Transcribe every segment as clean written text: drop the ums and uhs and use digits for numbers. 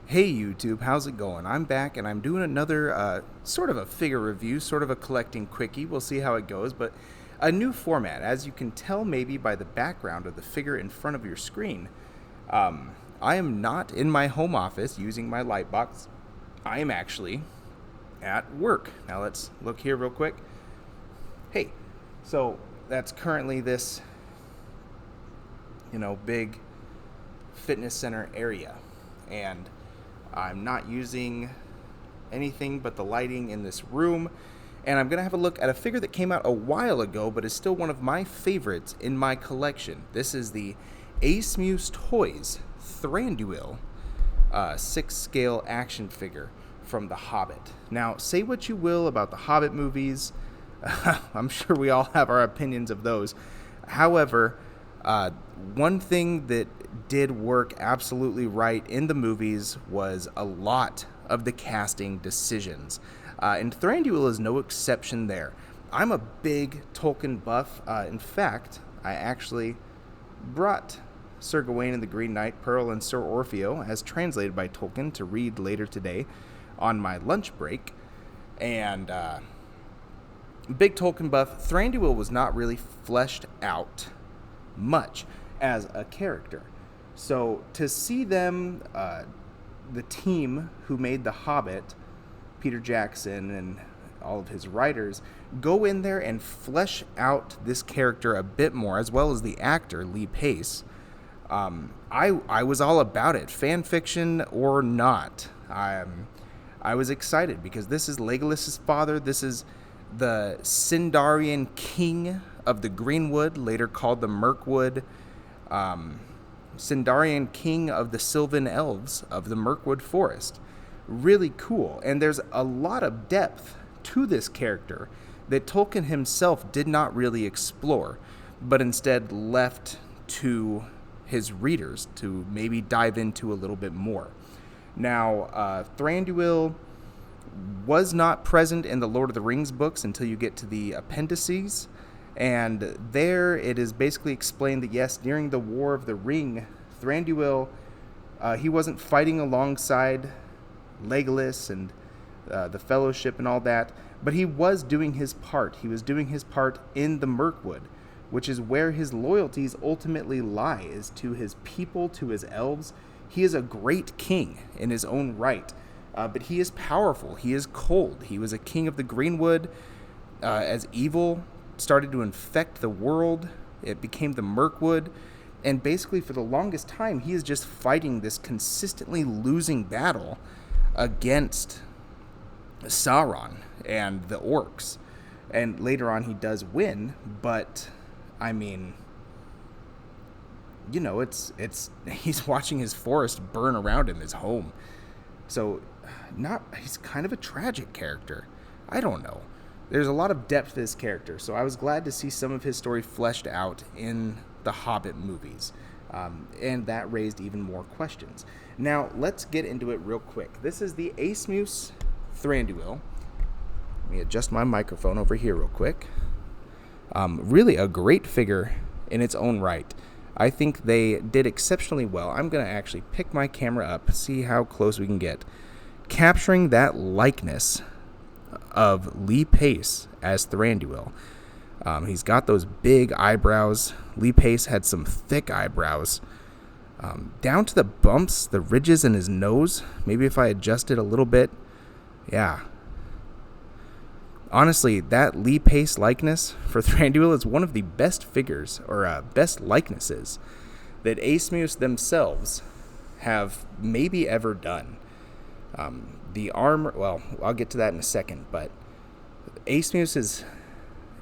Hey YouTube, how's it going? I'm back and I'm doing another sort of a figure review, sort of a collecting quickie. We'll see how it goes, but a new format. As you can tell maybe by the background of the figure in front of your screen, I am not in my home office using my light box. I am actually at work. Now let's look here real quick. Hey, so that's currently this, big fitness center area. And I'm not using anything but the lighting in this room. And I'm going to have a look at a figure that came out a while ago, but is still one of my favorites in my collection. This is the Asmus Toys Thranduil 6-scale action figure from The Hobbit. Now, say what you will about the Hobbit movies. I'm sure we all have our opinions of those. However, one thing that did work absolutely right in the movies was a lot of the casting decisions. And Thranduil is no exception there. I'm a big Tolkien buff. In fact, I actually brought Sir Gawain and the Green Knight, Pearl, and Sir Orfeo, as translated by Tolkien, to read later today on my lunch break. And big Tolkien buff. Thranduil was not really fleshed out much as a character. So to see them, the team who made The Hobbit, Peter Jackson and all of his writers, go in there and flesh out this character a bit more, as well as the actor, Lee Pace, I was all about it, fan fiction or not. I was excited because this is Legolas's father. This is the Sindarian king of the Greenwood, later called the Mirkwood, Sindarian king of the Sylvan Elves of the Mirkwood Forest. Really cool. And there's a lot of depth to this character that Tolkien himself did not really explore, but instead left to his readers to maybe dive into a little bit more. Now, Thranduil was not present in the Lord of the Rings books until you get to the appendices. And there it is basically explained that, yes, during the War of the Ring, Thranduil, he wasn't fighting alongside Legolas and the Fellowship and all that, but he was doing his part. He was doing his part in the Mirkwood, which is where his loyalties ultimately lie, is to his people, to his elves. He is a great king in his own right, but he is powerful. He is cold. He was a king of the Greenwood. As evil started to infect the world, it became the Mirkwood, and basically for the longest time he is just fighting this consistently losing battle against Sauron and the orcs. And later on he does win, but I mean, it's he's watching his forest burn around him, his home. So he's kind of a tragic character. I don't know. There's a lot of depth to this character, so I was glad to see some of his story fleshed out in the Hobbit movies, and that raised even more questions. Now, let's get into it real quick. This is the Asmus Thranduil. Let me adjust my microphone over here real quick. Really a great figure in its own right. I think they did exceptionally well. I'm going to actually pick my camera up, see how close we can get. Capturing that likeness of Lee Pace as Thranduil. He's got those big eyebrows. Lee Pace had some thick eyebrows. Down to the bumps, the ridges in his nose. Maybe if I adjust it a little bit. Yeah. Honestly, that Lee Pace likeness for Thranduil is one of the best figures, or best likenesses, that Asmus themselves have maybe ever done. The armor, well, I'll get to that in a second, but Asmus is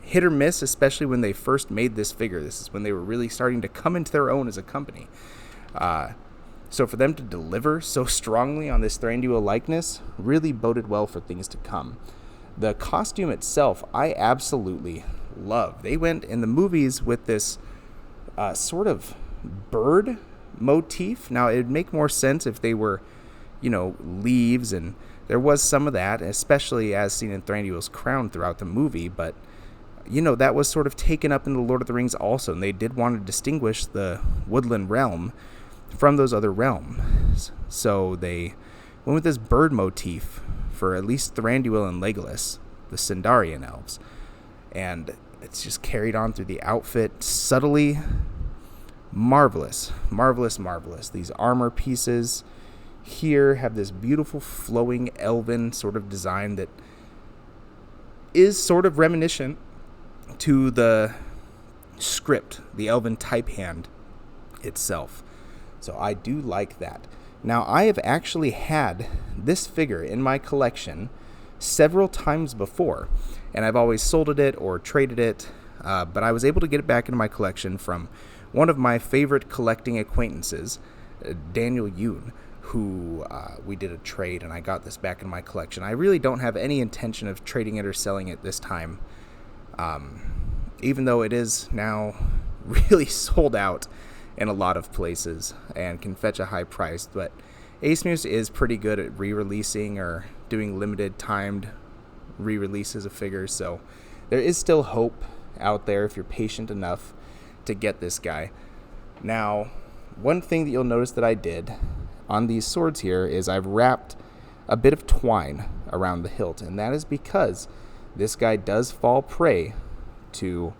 hit or miss, especially when they first made this figure. This is when they were really starting to come into their own as a company. So for them to deliver so strongly on this Thranduil likeness really boded well for things to come. The costume itself, I absolutely love. They went in the movies with this sort of bird motif. Now, it would make more sense if they were, leaves, and there was some of that, especially as seen in Thranduil's crown throughout the movie, but that was sort of taken up in the Lord of the Rings also, and they did want to distinguish the woodland realm from those other realms. So they went with this bird motif for at least Thranduil and Legolas, the Sindarian elves. And it's just carried on through the outfit subtly. Marvelous, marvelous, marvelous. These armor pieces here have this beautiful flowing elven sort of design that is sort of reminiscent to the script, the elven type hand itself. So I do like that. Now, I have actually had this figure in my collection several times before, and I've always sold it or traded it, but I was able to get it back into my collection from one of my favorite collecting acquaintances, Daniel Yoon, who we did a trade, and I got this back in my collection. I really don't have any intention of trading it or selling it this time, even though it is now really sold out in a lot of places and can fetch a high price. But Asmus is pretty good at re-releasing or doing limited timed re-releases of figures, so there is still hope out there if you're patient enough to get this guy. Now, one thing that you'll notice that I did on these swords here is I've wrapped a bit of twine around the hilt, and that is because this guy does fall prey to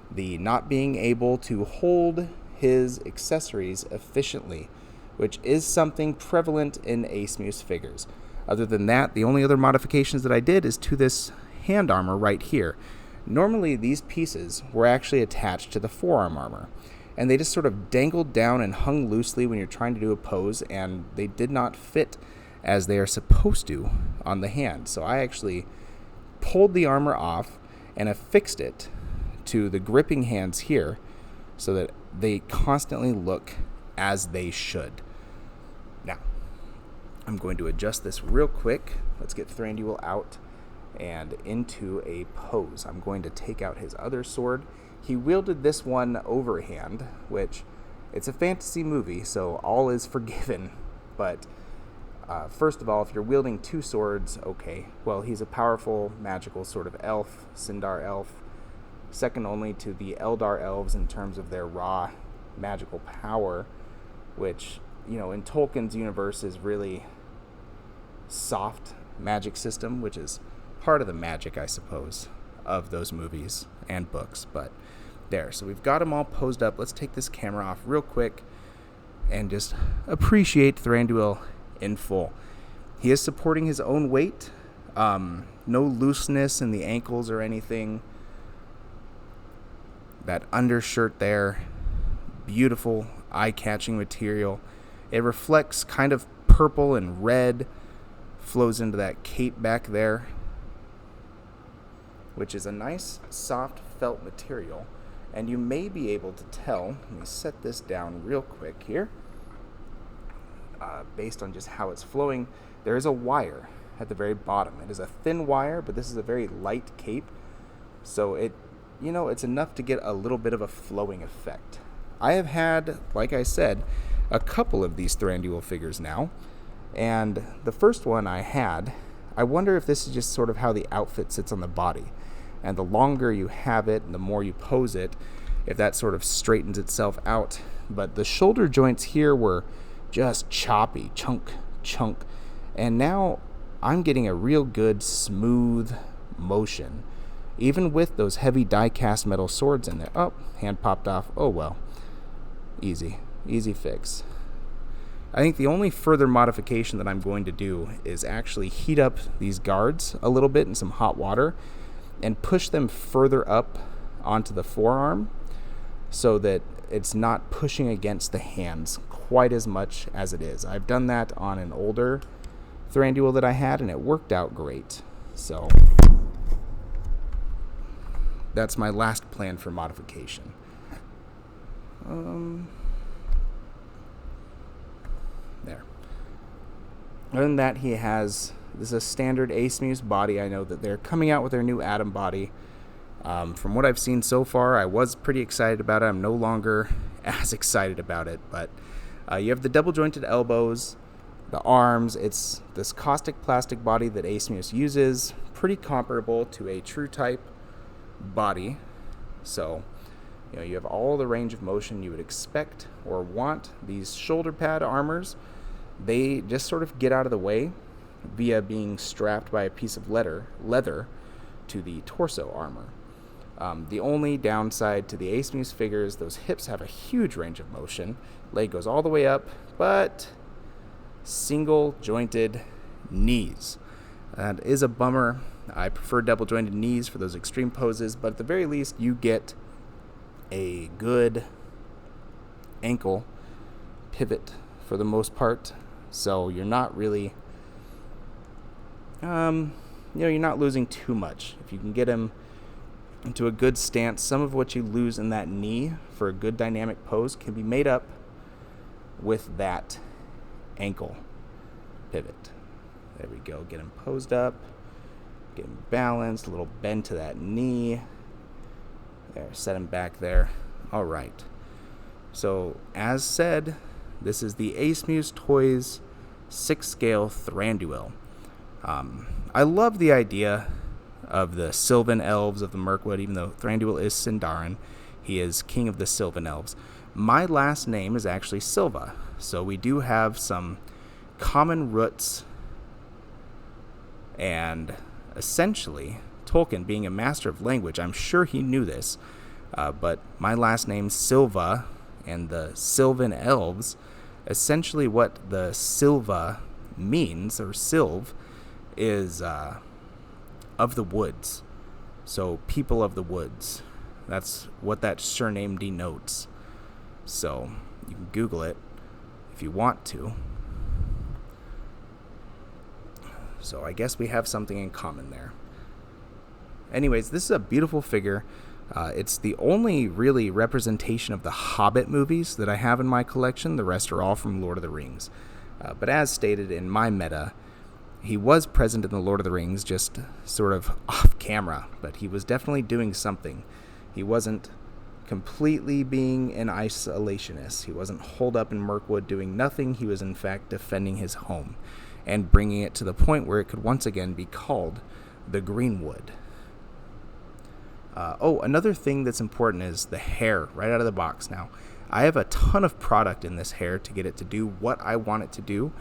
the not being able to hold his accessories efficiently, which is something prevalent in Asmus figures. Other than that, the only other modifications that I did is to this hand armor right here. Normally, these pieces were actually attached to the forearm armor, and they just sort of dangled down and hung loosely when you're trying to do a pose, and they did not fit as they are supposed to on the hand. So I actually pulled the armor off and affixed it to the gripping hands here so that they constantly look as they should. Now, I'm going to adjust this real quick. Let's get Thranduil out and into a pose. I'm going to take out his other sword. He wielded this one overhand, which it's a fantasy movie, so all is forgiven. But first of all, if you're wielding two swords, okay. Well, he's a powerful, magical sort of elf, Sindar elf, second only to the Eldar elves in terms of their raw magical power, which, you know, in Tolkien's universe is really soft magic system, which is part of the magic, I suppose, of those movies and books. But there, so we've got them all posed up. Let's take this camera off real quick and just appreciate Thranduil in full. He is supporting his own weight, no looseness in the ankles or anything. That undershirt there, beautiful, eye-catching material. It reflects kind of purple and red, flows into that cape back there, which is a nice soft felt material. And you may be able to tell, let me set this down real quick here, based on just how it's flowing, there is a wire at the very bottom. It is a thin wire, but this is a very light cape, so it, you know, it's enough to get a little bit of a flowing effect. I have had, like I said, a couple of these Thranduil figures now, and the first one I had, I wonder if this is just sort of how the outfit sits on the body. And the longer you have it and the more you pose it, if that sort of straightens itself out. But the shoulder joints here were just choppy, chunk. And now I'm getting a real good smooth motion, even with those heavy die-cast metal swords in there. Oh, hand popped off. Oh well. Easy fix. I think the only further modification that I'm going to do is actually heat up these guards a little bit in some hot water and push them further up onto the forearm so that it's not pushing against the hands quite as much as it is. I've done that on an older Thranduil that I had, and it worked out great. So that's my last plan for modification. There. Other than that, he has, this is a standard Asmus body. I know that they're coming out with their new Atom body. From what I've seen so far, I was pretty excited about it. I'm no longer as excited about it, but you have the double jointed elbows, the arms. It's this caustic plastic body that Asmus uses, pretty comparable to a true type body. So, you know, you have all the range of motion you would expect or want. These shoulder pad armors, they just sort of get out of the way via being strapped by a piece of leather to the torso armor. The only downside to the Asmus figure is those hips have a huge range of motion. Leg goes all the way up, but single jointed knees. That is a bummer. I prefer double jointed knees for those extreme poses, but at the very least you get a good ankle pivot for the most part. So you're not really, you're not losing too much. If you can get him into a good stance, some of what you lose in that knee for a good dynamic pose can be made up with that ankle pivot. There we go. Get him posed up, get him balanced, a little bend to that knee. There, set him back there. All right. So, as said, this is the Asmus Toys 6-scale Thranduil. I love the idea of the Sylvan Elves of the Mirkwood, even though Thranduil is Sindarin. He is king of the Sylvan Elves. My last name is actually Silva, so we do have some common roots, and essentially, Tolkien, being a master of language, I'm sure he knew this, but my last name, Silva, and the Sylvan Elves, essentially what the Silva means, or Sylv, is of the woods. So, people of the woods. That's what that surname denotes. So, you can Google it if you want to. So, I guess we have something in common there. Anyways, this is a beautiful figure. It's the only really representation of the Hobbit movies that I have in my collection. The rest are all from Lord of the Rings. But as stated in my meta, he was present in the Lord of the Rings, just sort of off camera, but he was definitely doing something. He wasn't completely being an isolationist. He wasn't holed up in Mirkwood doing nothing. He was in fact defending his home and bringing it to the point where it could once again be called the Greenwood. Another thing that's important is the hair right out of the box. Now, I have a ton of product in this hair to get it to do what I want it to do.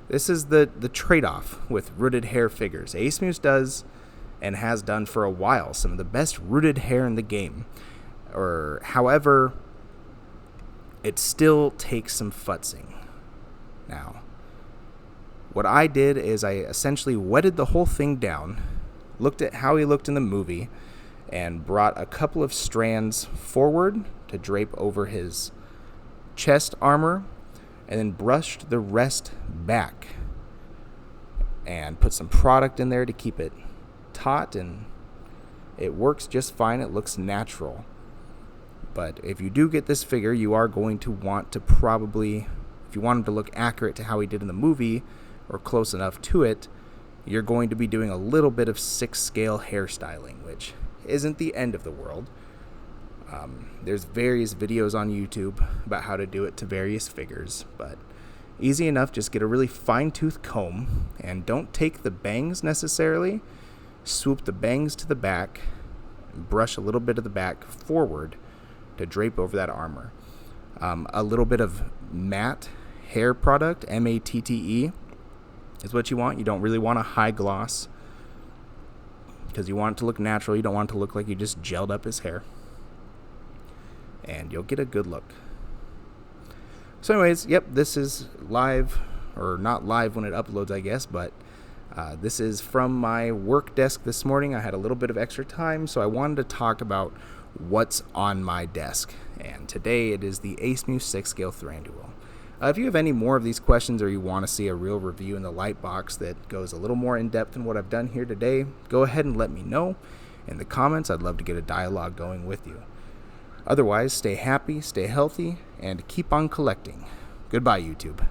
This is the trade-off with rooted hair figures. Asmus does and has done for a while some of the best rooted hair in the game. However, it still takes some futzing. Now, what I did is I essentially wetted the whole thing down, looked at how he looked in the movie, and brought a couple of strands forward to drape over his chest armor, and then brushed the rest back and put some product in there to keep it taut, and it works just fine. It looks natural. But if you do get this figure, you are going to want to probably, if you want him to look accurate to how he did in the movie or close enough to it, you're going to be doing a little bit of 6-scale hairstyling, which isn't the end of the world. There's various videos on YouTube about how to do it to various figures, but easy enough. Just get a really fine-tooth comb, and don't take the bangs necessarily. Swoop the bangs to the back, and brush a little bit of the back forward to drape over that armor. A little bit of matte hair product, MATTE, is what you want. You don't really want a high gloss because you want it to look natural. You don't want it to look like you just gelled up his hair. And you'll get a good look. So anyways, yep, this is live, or not live when it uploads, I guess, but this is from my work desk this morning. I had a little bit of extra time, so I wanted to talk about what's on my desk. And today it is the Asmus 6-scale Thranduil. If you have any more of these questions, or you want to see a real review in the light box that goes a little more in depth than what I've done here today, go ahead and let me know in the comments. I'd love to get a dialogue going with you. Otherwise, stay happy, stay healthy, and keep on collecting. Goodbye, YouTube.